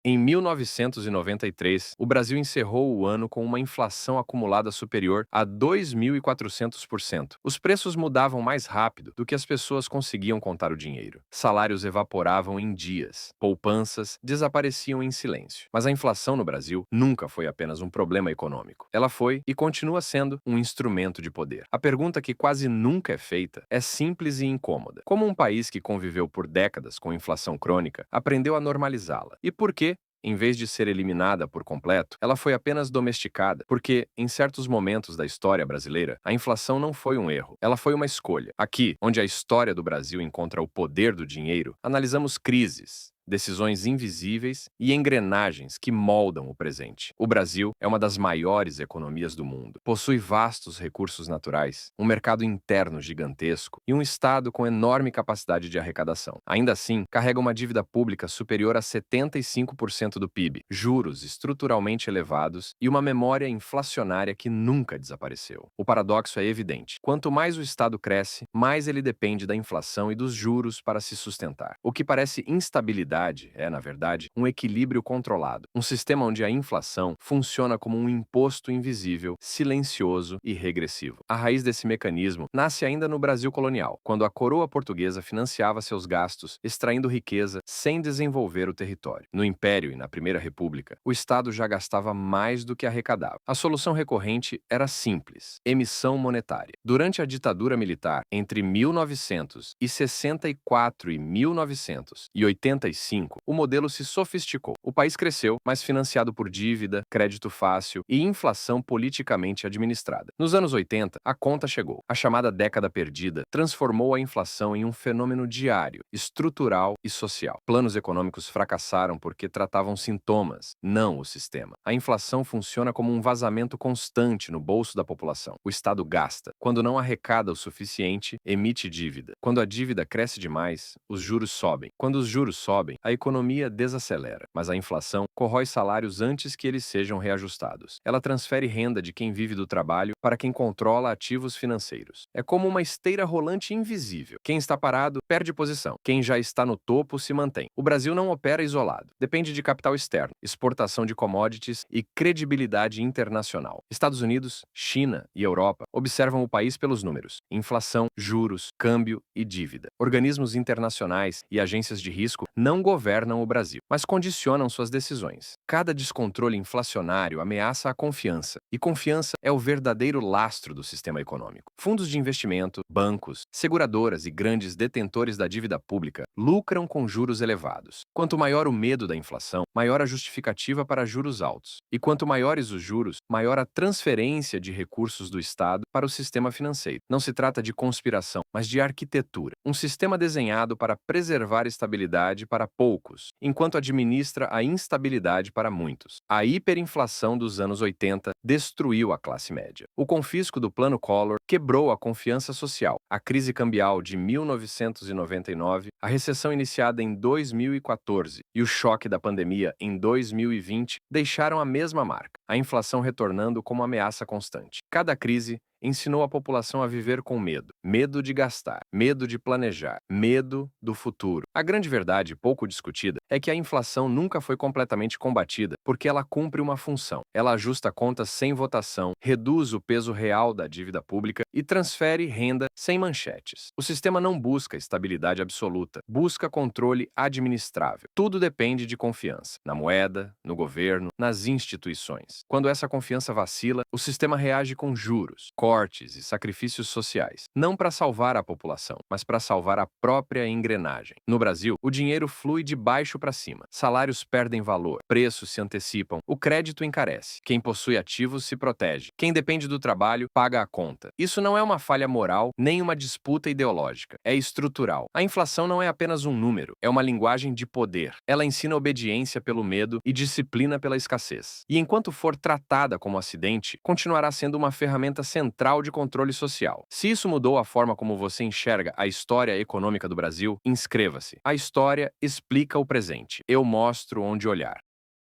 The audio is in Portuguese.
Em 1993, o Brasil encerrou o ano com uma inflação acumulada superior a 2.400%. Os preços mudavam mais rápido do que as pessoas conseguiam contar o dinheiro. Salários evaporavam em dias, poupanças desapareciam em silêncio. Mas a inflação no Brasil nunca foi apenas um problema econômico. Ela foi e continua sendo um instrumento de poder. A pergunta que quase nunca é feita é simples e incômoda. Como um país que conviveu por décadas com inflação crônica aprendeu a normalizá-la? E por que, em vez de ser eliminada por completo, ela foi apenas domesticada, porque, em certos momentos da história brasileira, a inflação não foi um erro, ela foi uma escolha. Aqui, onde a história do Brasil encontra o poder do dinheiro, analisamos crises, decisões invisíveis e engrenagens que moldam o presente. O Brasil é uma das maiores economias do mundo. Possui vastos recursos naturais, um mercado interno gigantesco e um Estado com enorme capacidade de arrecadação. Ainda assim, carrega uma dívida pública superior a 75% do PIB, juros estruturalmente elevados e uma memória inflacionária que nunca desapareceu. O paradoxo é evidente. Quanto mais o Estado cresce, mais ele depende da inflação e dos juros para se sustentar. O que parece instabilidade é, na verdade, um equilíbrio controlado, um sistema onde a inflação funciona como um imposto invisível, silencioso e regressivo. A raiz desse mecanismo nasce ainda no Brasil colonial, quando a coroa portuguesa financiava seus gastos, extraindo riqueza sem desenvolver o território. No Império e na Primeira República, o Estado já gastava mais do que arrecadava. A solução recorrente era simples: emissão monetária. Durante a ditadura militar, entre 1964 e 1985, o modelo se sofisticou. O país cresceu, mas financiado por dívida, crédito fácil e inflação politicamente administrada. Nos anos 80, a conta chegou. A chamada década perdida transformou a inflação em um fenômeno diário, estrutural e social. Planos econômicos fracassaram porque tratavam sintomas, não o sistema. A inflação funciona como um vazamento constante no bolso da população. O Estado gasta. Quando não arrecada o suficiente, emite dívida. Quando a dívida cresce demais, os juros sobem. Quando os juros sobem, a economia desacelera, mas a inflação corrói salários antes que eles sejam reajustados. Ela transfere renda de quem vive do trabalho para quem controla ativos financeiros. É como uma esteira rolante invisível. Quem está parado perde posição. Quem já está no topo se mantém. O Brasil não opera isolado. Depende de capital externo, exportação de commodities e credibilidade internacional. Estados Unidos, China e Europa observam o país pelos números: inflação, juros, câmbio e dívida. Organismos internacionais e agências de risco não governam o Brasil, mas condicionam suas decisões. Cada descontrole inflacionário ameaça a confiança, e confiança é o verdadeiro lastro do sistema econômico. Fundos de investimento, bancos, seguradoras e grandes detentores da dívida pública lucram com juros elevados. Quanto maior o medo da inflação, maior a justificativa para juros altos. E quanto maiores os juros, maior a transferência de recursos do Estado para o sistema financeiro. Não se trata de conspiração, mas de arquitetura. Um sistema desenhado para preservar estabilidade para poucos, enquanto administra a instabilidade para muitos. A hiperinflação dos anos 80 destruiu a classe média. O confisco do Plano Collor quebrou a confiança social. A crise cambial de 1999, a recessão iniciada em 2014 e o choque da pandemia em 2020 deixaram a mesma marca, a inflação retornando como ameaça constante. Cada crise ensinou a população a viver com medo. Medo de gastar, medo de planejar, medo do futuro. A grande verdade, pouco discutida, é que a inflação nunca foi completamente combatida porque ela cumpre uma função. Ela ajusta contas sem votação, reduz o peso real da dívida pública e transfere renda sem manchetes. O sistema não busca estabilidade absoluta, busca controle administrável. Tudo depende de confiança, na moeda, no governo, nas instituições. Quando essa confiança vacila, o sistema reage com juros, cortes e sacrifícios sociais, não para salvar a população, mas para salvar a própria engrenagem. No Brasil, o dinheiro flui de baixo para cima. Salários perdem valor, preços se antecipam, o crédito encarece. Quem possui ativos se protege. Quem depende do trabalho paga a conta. Isso não é uma falha moral, nem uma disputa ideológica. É estrutural. A inflação não é apenas um número, é uma linguagem de poder. Ela ensina obediência pelo medo e disciplina pela escassez. E enquanto for tratada como acidente, continuará sendo uma ferramenta central de controle social. Se isso mudou a forma como você enxerga a história econômica do Brasil, inscreva-se. A história explica o presente. Eu mostro onde olhar.